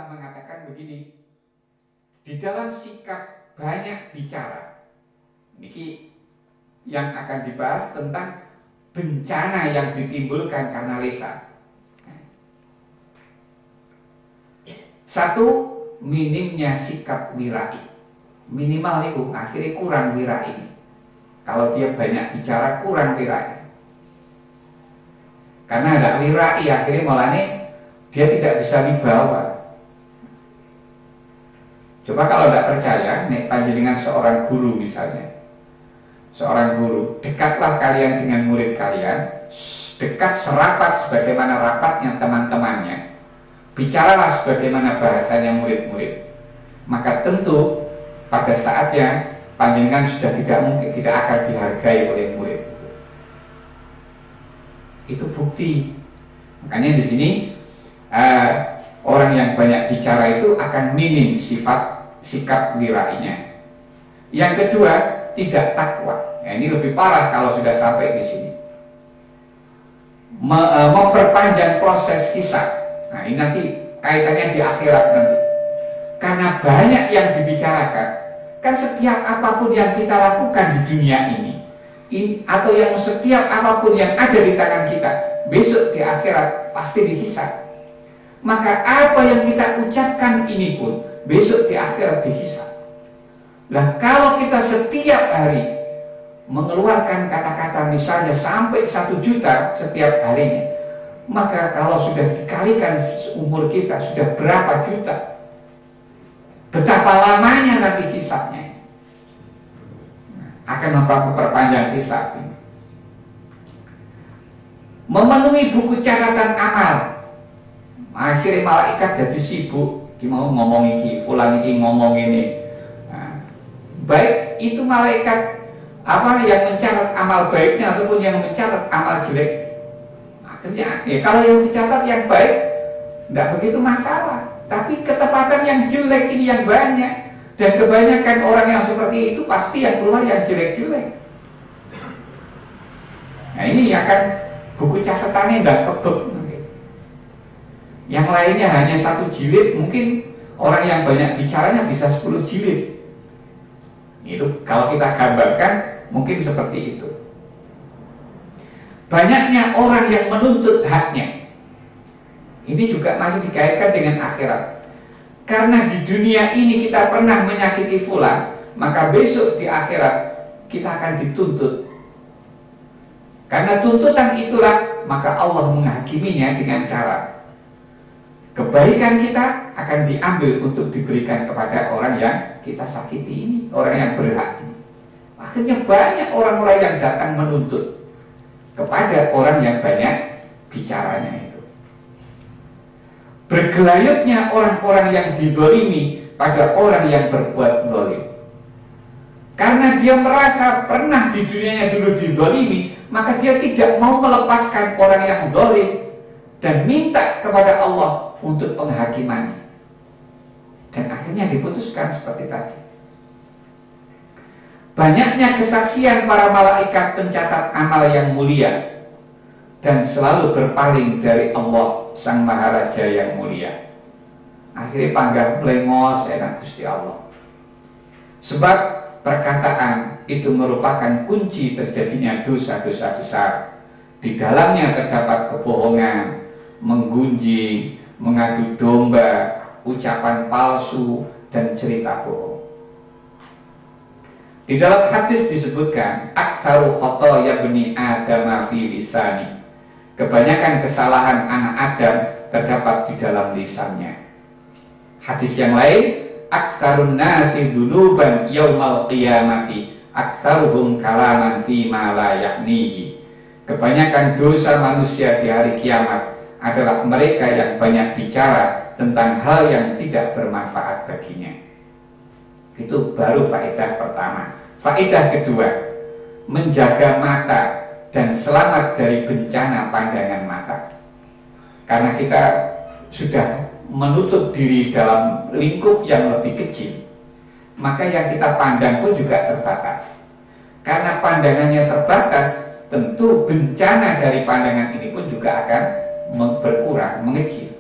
mengatakan begini, di dalam sikap banyak bicara, ini yang akan dibahas tentang bencana yang ditimbulkan karena lisan. Satu, minimnya sikap wirai. Minimal itu akhirnya kurang wirai. Kalau dia banyak bicara kurang wirai. Karena ada wirai akhirnya malah dia tidak bisa dibawa. Coba kalau tidak percaya, nek panjenengan seorang guru misalnya, seorang guru, dekatlah kalian dengan murid kalian, dekat serapat sebagaimana rapatnya teman-temannya, bicaralah sebagaimana bahasanya murid-murid, maka tentu pada saatnya panjenengan sudah tidak akan dihargai oleh murid. Itu bukti. Makanya di sini orang yang banyak bicara itu akan minim sikap wirainya. Yang kedua, tidak takwa. Nah, ini lebih parah kalau sudah sampai di sini. Memperpanjang proses hisab. Nah, ini nanti kaitannya di akhirat nanti. Karena banyak yang dibicarakan, kan setiap apapun yang kita lakukan di dunia ini atau yang setiap apapun yang ada di tangan kita, besok di akhirat pasti dihisab. Maka apa yang kita ucapkan ini pun besok di akhirat dihisab. Nah, kalau kita setiap hari mengeluarkan kata-kata misalnya sampai 1 juta setiap harinya, maka kalau sudah dikalikan umur kita sudah berapa juta, betapa lamanya nanti hisabnya. Akan memperpanjang hisab. Memenuhi buku catatan amal. Akhirnya malaikat jadi sibuk, mau ngomong iki, fulan iki ngomong ini. Nah, baik itu malaikat yang mencatat amal baiknya ataupun yang mencatat amal jelek. Akhirnya kalau yang dicatat yang baik tidak begitu masalah, tapi ketepatan yang jelek ini yang banyak. Dan kebanyakan orang yang seperti itu pasti yang keluar yang jelek-jelek. Nah, ini akan buku catatannya tidak kebek. Yang lainnya hanya 1 jilid, mungkin orang yang banyak bicaranya bisa 10 jilid. Itu kalau kita gambarkan mungkin seperti itu. Banyaknya orang yang menuntut haknya. Ini juga masih dikaitkan dengan akhirat. Karena di dunia ini kita pernah menyakiti fulan, maka besok di akhirat kita akan dituntut. Karena tuntutan itulah maka Allah menghakiminya dengan cara kebaikan kita akan diambil untuk diberikan kepada orang yang kita sakiti ini, orang yang berhak ini. Akhirnya banyak orang-orang yang datang menuntut kepada orang yang banyak bicaranya itu. Bergelayutnya orang-orang yang dizalimi pada orang yang berbuat zalim. Karena dia merasa pernah di dunianya dulu dizalimi, maka dia tidak mau melepaskan orang yang zalim dan minta kepada Allah untuk penghakimannya. Dan akhirnya diputuskan seperti tadi. Banyaknya kesaksian para malaikat pencatat amal yang mulia dan selalu berpaling dari Allah Sang Maharaja yang mulia. Akhirnya panggah melengos enak Gusti Allah. Sebab perkataan itu merupakan kunci terjadinya dosa-dosa besar. Di dalamnya terdapat kebohongan, menggunjing, mengadu domba, ucapan palsu, dan cerita bohong. Di dalam hadis disebutkan, aktsaru khotoya bani Adam fi lisani. Kebanyakan kesalahan anak Adam terdapat di dalam lisannya. Hadis yang lain, aktsarun nasi dzunuban yaumal qiyamati aktsaruhum kalaman fi ma la yaknihi. Kebanyakan dosa manusia di hari kiamat adalah mereka yang banyak bicara tentang hal yang tidak bermanfaat baginya. Itu baru faedah pertama. Faedah kedua, menjaga mata dan selamat dari bencana pandangan mata. Karena kita sudah menutup diri dalam lingkup yang lebih kecil, maka yang kita pandang pun juga terbatas. Karena pandangannya terbatas, tentu bencana dari pandangan ini pun juga akan berkurang, mengecil.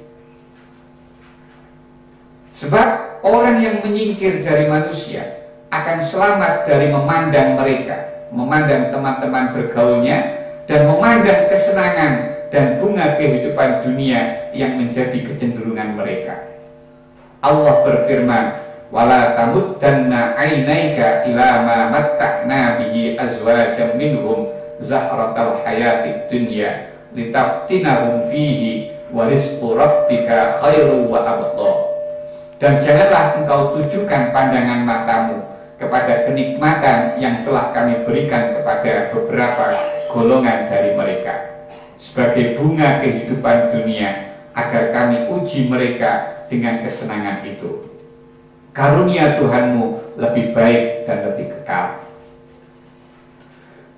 Sebab orang yang menyingkir dari manusia akan selamat dari memandang mereka, memandang teman-teman bergaulnya, dan memandang kesenangan dan bunga kehidupan dunia yang menjadi kecenderungan mereka. Allah berfirman, wala tamuddanna ainaika ila ma matta'na bihi azwajan minhum zahratal hayatid dunya litaftinahum fihi wa rizqu rabbika khairu wa abqa. Dan janganlah engkau tujukan pandangan matamu kepada kenikmatan yang telah kami berikan kepada beberapa golongan dari mereka sebagai bunga kehidupan dunia, agar kami uji mereka dengan kesenangan itu. Karunia Tuhanmu lebih baik dan lebih kekal.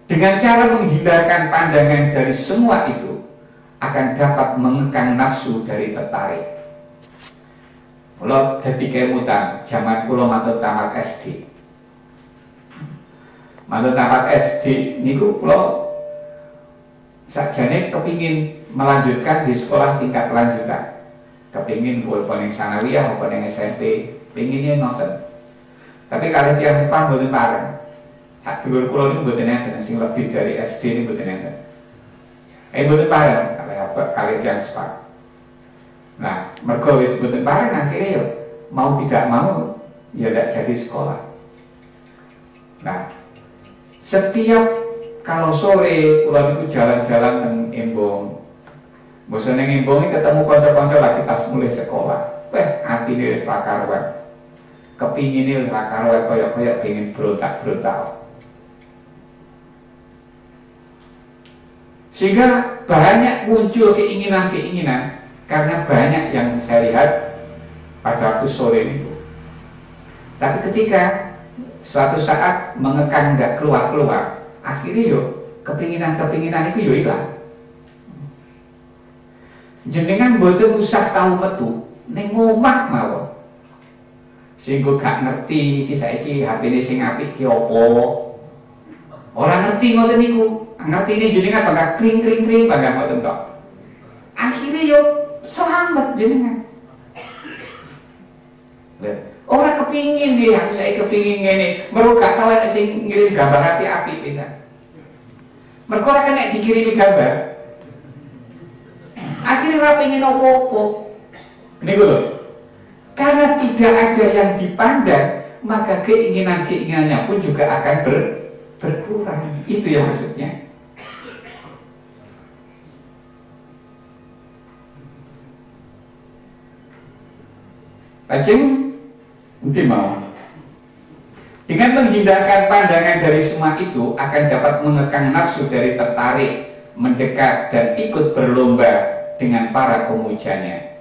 Dengan cara menghindarkan pandangan dari semua itu, akan dapat mengekang nafsu dari tertarik. Kalau jadi kemutan, zaman kulo matut tamat SD. Matut tamat SD, niku kulo sakjane kepingin melanjutkan di sekolah tingkat lanjutan. Kepingin buat poning sanawiyah, poning SMP, pinginnya nonton. Tapi kalau tiang sepah mboten pareng. Hak dulur kulo niku mboten enten, sing lebih dari SD niku mboten enten. Mboten pareng kalau tiang sepah. Nah, mergo wis mboten pareng akhirnya ya mau tidak mau ya tidak jadi sekolah. Nah, setiap kalau sore kula niku jalan-jalan nang Embong. Bosone nang Embong ketemu kanca-kanca lagi tas mulai sekolah. Atine wis ra karuan. Kepingine wis ra karuan kaya pengen berontak-berontak. Sehingga banyak muncul keinginan-keinginan. Karena banyak yang saya lihat pada waktu sore itu. Tapi ketika suatu saat mengekang nggak keluar-keluar, akhirnya yo kepinginan-kepinginan itu yo hilang. Jenengan boten usah tahu metu, ning omah mawon. Sehingga gak ngerti iki saiki HP-ne sing apik ki apa. Ora ngerti ngoten niku. Ngertine jenengan bakal kring-kring-kring bakal ngoten tok. Akhirnya yo selamat jenengan. Orang kepingin nih, saya kepingin ini. Mereka gak tahu ada sing ngirim gambar api-api bisa. Mereka orang kena dikirimi gambar. Akhirnya orang pengen opo-opo. Ini loh. Karena tidak ada yang dipandang, maka keinginan-keinginannya pun juga akan berkurang. Itu yang maksudnya. Lajeng nanti mau dengan menghindarkan pandangan dari semua itu akan dapat mengekang nafsu dari tertarik, mendekat dan ikut berlomba dengan para pemujanya.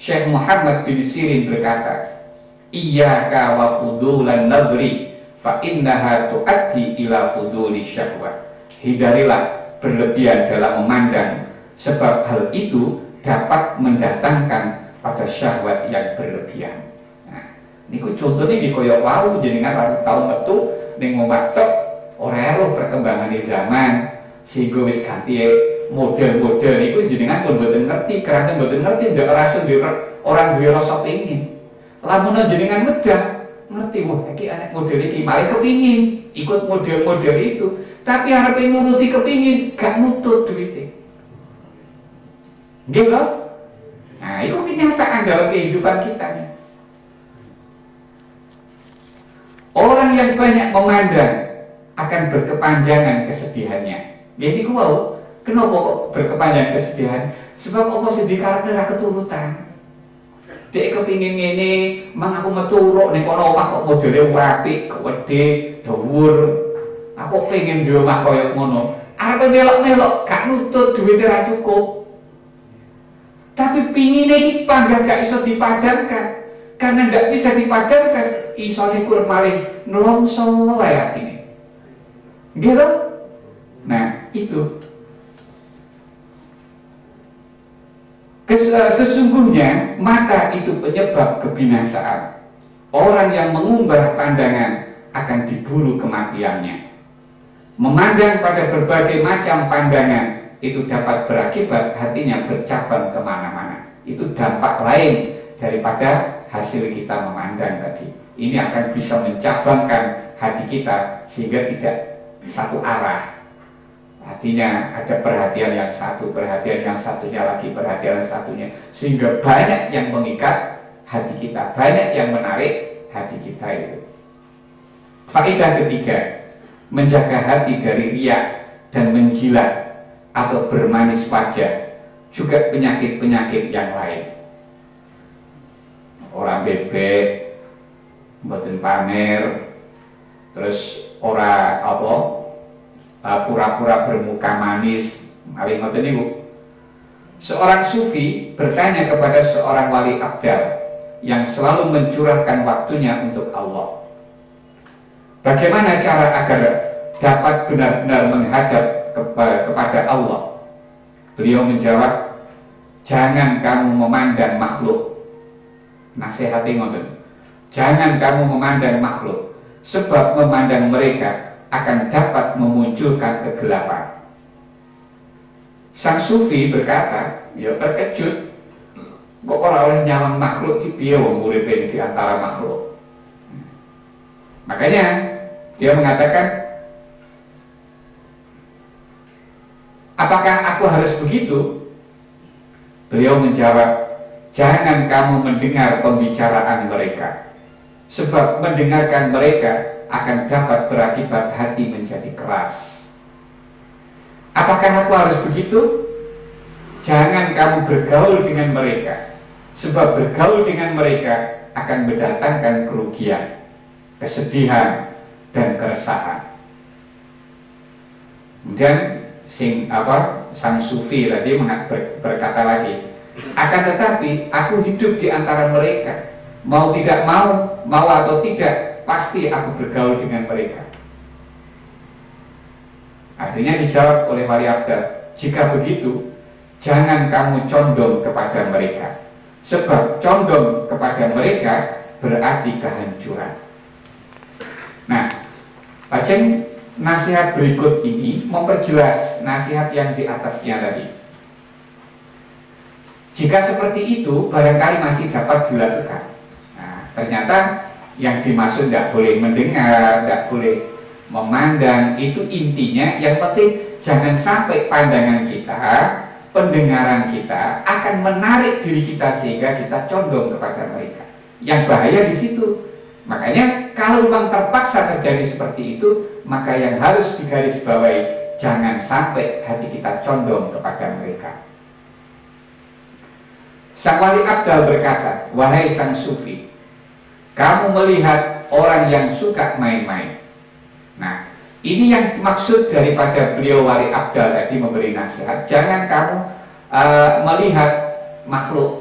Syekh Muhammad bin Sirin berkata, iyyaka wa fudulan nadhri fa innaha tuaddi ila fuduli syahwat. Hindarilah berlebihan dalam memandang, sebab hal itu dapat mendatangkan pada syahwat yang berlebihan. Nah, niku contohnya di koyok wau jenengan ratu tahu metu ning omah tok ora ero perkembangan zaman sehingga wis ganti model-model niku jenengan pun mboten ngerti, kerana mboten ngerti ndak rasa orang duwe rasa pengin. Lamun jenengan medang ngerti wah iki anak model iki malah kepingin ikut model-model itu, tapi arepe nuruti kepingin gak nutut duwite. Nggih lho? Nah, itu kenyataan dalam kehidupan kita nih. Orang yang banyak memandang akan berkepanjangan kesedihannya. Jadi wow, kenapa kok berkepanjangan kesedihan? Sebab apa sedih karena keturutan. Dia kepingin ini, mang aku meturuk nih kono omah kok modelnya apik, gede, dhuwur. Aku pengen di omah koyo ngono. Arep melok-melok, gak nutut duwite ra cukup. Tapi pinginnya iki panggah gak iso dipadamkan. Karena gak bisa dipadamkan, isone kur malih nelongso wae atine. Gitu? Nah, itu. Sesungguhnya mata itu penyebab kebinasaan. Orang yang mengubah pandangan akan diburu kematiannya. Memandang pada berbagai macam pandangan itu dapat berakibat hatinya bercabang kemana-mana. Itu dampak lain daripada hasil kita memandang tadi. Ini akan bisa mencabangkan hati kita sehingga tidak satu arah. Artinya ada perhatian yang satu, perhatian yang satunya lagi, perhatian yang satunya, sehingga banyak yang mengikat hati kita, banyak yang menarik hati kita itu. Faedah ketiga, menjaga hati dari riya dan menjilat atau bermanis wajah, juga penyakit-penyakit yang lain. Orang bebek, mboten pamer, terus ora pura-pura bermuka manis, mari ngoten niku. Seorang sufi bertanya kepada seorang wali abdal yang selalu mencurahkan waktunya untuk Allah, bagaimana cara agar dapat benar-benar menghadap kepada Allah? Beliau menjawab, jangan kamu memandang makhluk. Nasihati ngoten, jangan kamu memandang makhluk, sebab memandang mereka akan dapat memunculkan kegelapan. Sang sufi berkata, ya terkejut, kok ora oleh nyaman makhluk di piye wong uripe di antara makhluk. Makanya dia mengatakan, apakah aku harus begitu? Beliau menjawab, jangan kamu mendengar pembicaraan mereka, sebab mendengarkan mereka akan dapat berakibat hati menjadi keras. Apakah aku harus begitu? Jangan kamu bergaul dengan mereka, sebab bergaul dengan mereka akan mendatangkan kerugian, kesedihan, dan keresahan. Kemudian sang sufi tadi berkata lagi, akan tetapi aku hidup di antara mereka, mau tidak mau atau tidak, pasti aku bergaul dengan mereka. Artinya dijawab oleh wali abdal, jika begitu jangan kamu condong kepada mereka, sebab condong kepada mereka berarti kehancuran. Nah, Pacen nasihat berikut ini memperjelas nasihat yang di atasnya tadi. Jika seperti itu barangkali masih dapat dilakukan. Nah, ternyata yang dimaksud tidak boleh mendengar, tidak boleh memandang, itu intinya yang penting jangan sampai pandangan kita, pendengaran kita akan menarik diri kita sehingga kita condong kepada mereka. Yang bahaya di situ. Makanya kalau memang terpaksa terjadi seperti itu, maka yang harus digarisbawahi, jangan sampai hati kita condong kepada mereka. Sang wali abdal berkata, wahai sang sufi, kamu melihat orang yang suka main-main. Nah, ini yang maksud daripada beliau wali abdal tadi memberi nasihat. Jangan kamu melihat makhluk.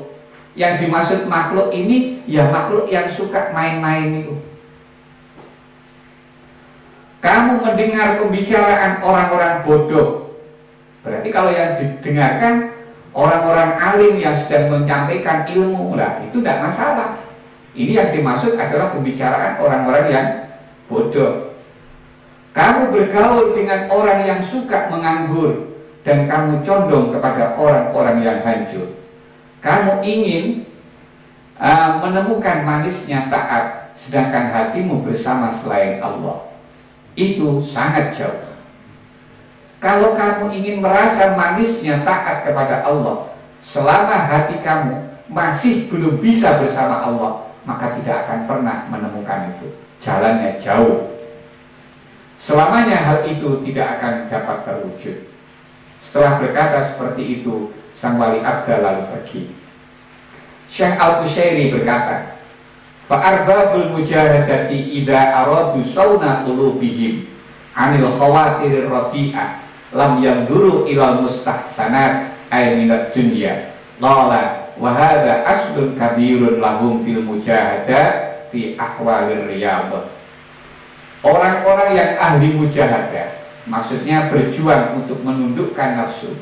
Yang dimaksud makhluk ini ya makhluk yang suka main-main itu. Kamu mendengar pembicaraan orang-orang bodoh, berarti kalau yang didengarkan orang-orang alim yang sedang menyampaikan ilmu, lah itu tidak masalah. Ini yang dimaksud adalah pembicaraan orang-orang yang bodoh. Kamu bergaul dengan orang yang suka menganggur dan kamu condong kepada orang-orang yang hancur. Kamu ingin menemukan manisnya taat, sedangkan hatimu bersama selain Allah. Itu sangat jauh. Kalau kamu ingin merasa manisnya taat kepada Allah, selama hati kamu masih belum bisa bersama Allah, maka tidak akan pernah menemukan itu. Jalannya jauh. Selamanya hal itu tidak akan dapat terwujud. Setelah berkata seperti itu, sang wali abdal lalu pergi. Syekh Al-Qusairi berkata, fa'arbabul mujahadati idha aradu sawna qulubihim anil khawatir radi'ah lam yanduru ilal mustahsanat ay minat dunya Qala wa hadza aslun kabirun lahum fil mujahadah fi ahwalir riyadhah. Orang-orang yang ahli mujahadah, maksudnya berjuang untuk menundukkan nafsu,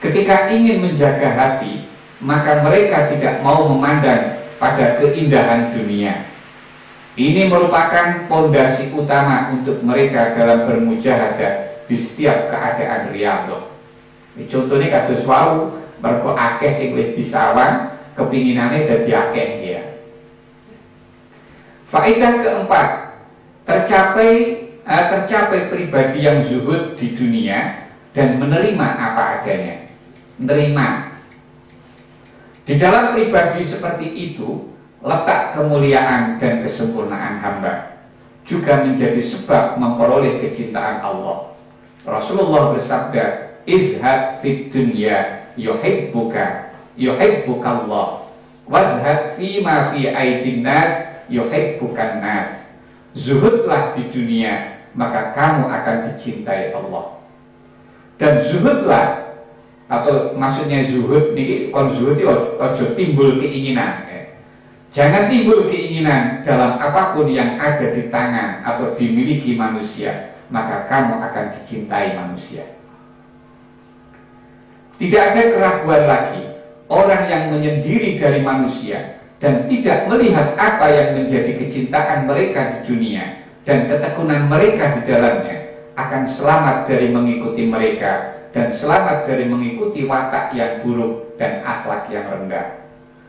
ketika ingin menjaga hati, maka mereka tidak mau memandang pada keindahan dunia. Ini merupakan pondasi utama untuk mereka dalam bermujahadah di setiap keadaan riyadhah. Contohnya kados wau, mergo akeh sing wis disawang, kepinginane dadi akeh ya. Faedah keempat, tercapai pribadi yang zuhud di dunia dan menerima apa adanya. Menerima. Di dalam pribadi seperti itu letak kemuliaan dan kesempurnaan hamba, juga menjadi sebab memperoleh kecintaan Allah. Rasulullah bersabda, izhad fid dunya yuhibbukallah wazhad fima fi aidin nas yuhibbukan nas. Zuhudlah di dunia, maka kamu akan dicintai Allah. Dan zuhudlah, atau maksudnya zuhud nih, kon zuhud itu ojo timbul keinginan. Jangan timbul keinginan dalam apapun yang ada di tangan atau dimiliki manusia, maka kamu akan dicintai manusia. Tidak ada keraguan lagi, orang yang menyendiri dari manusia dan tidak melihat apa yang menjadi kecintaan mereka di dunia dan ketekunan mereka di dalamnya akan selamat dari mengikuti mereka dan selamat dari mengikuti watak yang buruk dan akhlak yang rendah.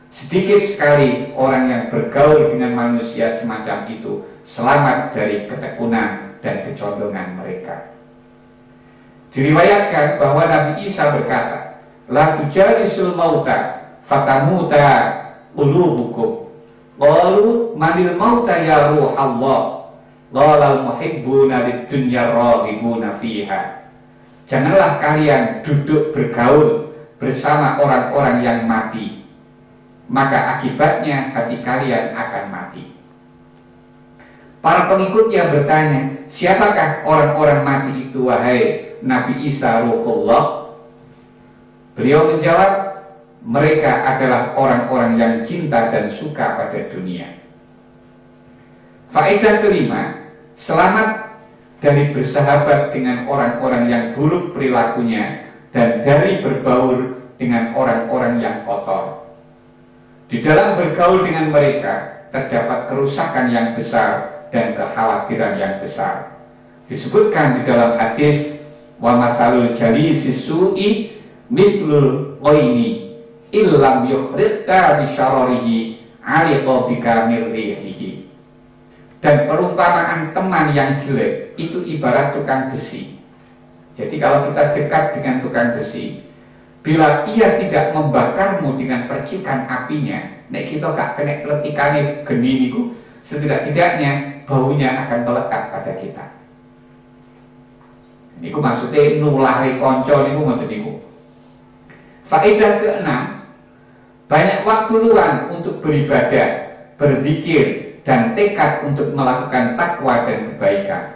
Sedikit sekali orang yang bergaul dengan manusia semacam itu selamat dari ketekunan dan kecondongan mereka. Diriwayatkan bahwa Nabi Isa berkata, la tujalisul mauta fatamuta qulubukum. Qalu manil mauta ya ruhallah. Qalal muhibbuna lid-dunya raghibuna fiha. Janganlah kalian duduk bergaul bersama orang-orang yang mati, maka akibatnya hati kalian akan mati. Para pengikutnya bertanya, siapakah orang-orang mati itu wahai Nabi Isa Ruhullah? Beliau menjawab, mereka adalah orang-orang yang cinta dan suka pada dunia. Faedah kelima, selamat dari bersahabat dengan orang-orang yang buruk perilakunya dan dari berbaur dengan orang-orang yang kotor. Di dalam bergaul dengan mereka terdapat kerusakan yang besar dan kekhawatiran yang besar. Disebutkan di dalam hadis, wa masalul jalisi su'i mithlul qaini illam yukhritta bi syararihi aliqa bika mirrihi. Dan perumpamaan teman yang jelek itu ibarat tukang besi. Jadi kalau kita dekat dengan tukang besi, bila ia tidak membakarmu dengan percikan apinya, nek kita gak kena letikane geni niku, setidak-tidaknya baunya akan melekat pada kita. Niku maksudnya nulari konco niku ngoten niku. Faedah keenam, banyak waktu luang untuk beribadah, berzikir, dan tekad untuk melakukan takwa dan kebaikan.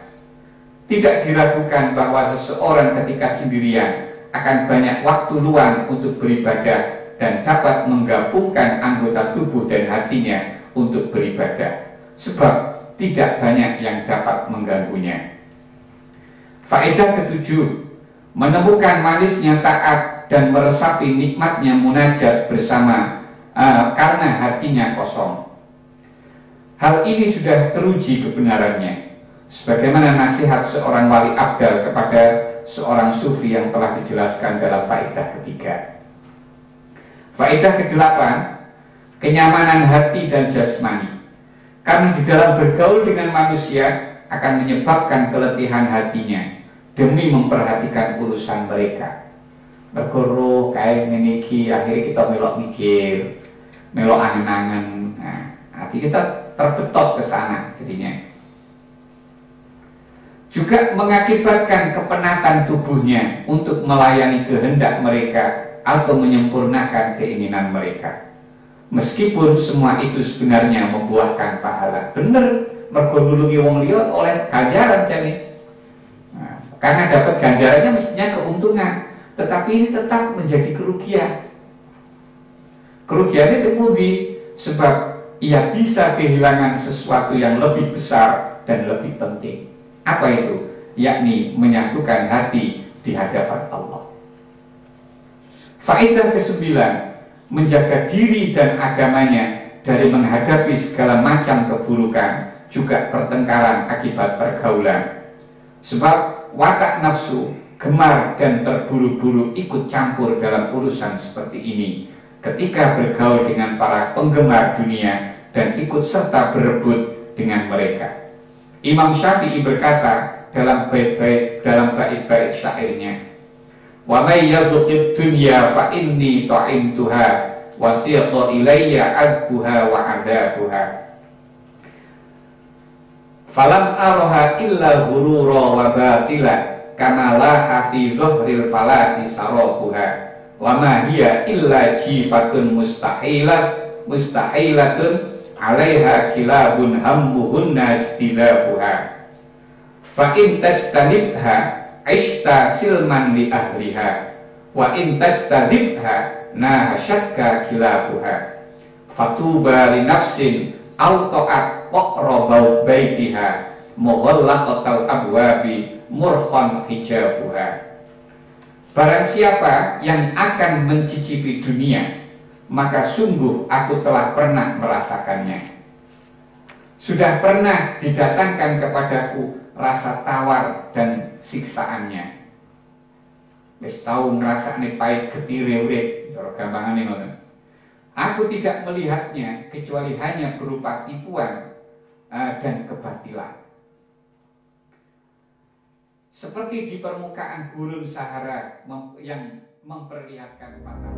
Tidak diragukan bahwa seseorang ketika sendirian akan banyak waktu luang untuk beribadah dan dapat menggabungkan anggota tubuh dan hatinya untuk beribadah, sebab tidak banyak yang dapat mengganggunya. Faedah ketujuh, menemukan manisnya taat dan meresapi nikmatnya munajat bersama karena hatinya kosong. Hal ini sudah teruji kebenarannya, sebagaimana nasihat seorang wali abdal kepada seorang sufi yang telah dijelaskan dalam faedah ketiga. Faedah kedelapan, kenyamanan hati dan jasmani. Karena di dalam bergaul dengan manusia akan menyebabkan keletihan hatinya demi memperhatikan urusan mereka. Berguru kayak meniki, akhirnya kita melok mikir, melok angen-angen. Nah, hati kita terbetot ke sana jadinya. Juga mengakibatkan kepenatan tubuhnya untuk melayani kehendak mereka atau menyempurnakan keinginan mereka. Meskipun semua itu sebenarnya membuahkan pahala. Bener, mergo nulungi wong liya oleh ganjaran jane. Nah, karena dapat ganjarannya mestinya keuntungan, tetapi ini tetap menjadi kerugian. Kerugiannya temudi sebab ia bisa kehilangan sesuatu yang lebih besar dan lebih penting. Apa itu? Yakni menyatukan hati di hadapan Allah. Faedah ke-9, menjaga diri dan agamanya dari menghadapi segala macam keburukan, juga pertengkaran akibat pergaulan. Sebab watak nafsu gemar dan terburu-buru ikut campur dalam urusan seperti ini ketika bergaul dengan para penggemar dunia dan ikut serta berebut dengan mereka. Imam Syafi'i berkata dalam bait-bait syairnya, "Wa may yadhuqid dunya fa inni ta'imtuha wa siqa ilayya adbuha wa adzabuha. Falam araha illa ghurura wa batila kama la fi dhuhril falati sarabuha. Wa ma hiya illa jifatun mustahilatun alaiha kilabun hammuhunna jtilabuha. Fa in tajtanibha ishta silman li ahliha wa in tajtadibha nahashakka kilabuha. Fatuba li nafsin auto'at qaqrabau baitiha mughallaqatal abwabi murkhan hijabuha." Barang siapa yang akan mencicipi dunia, maka sungguh aku telah pernah merasakannya. Sudah pernah didatangkan kepadaku rasa tawar dan siksaannya. Wis tau ngrasakne pahit getire urip, cara gampangane ngoten. Aku tidak melihatnya kecuali hanya berupa tipuan dan kebatilan. Seperti di permukaan gurun Sahara yang memperlihatkan fakta.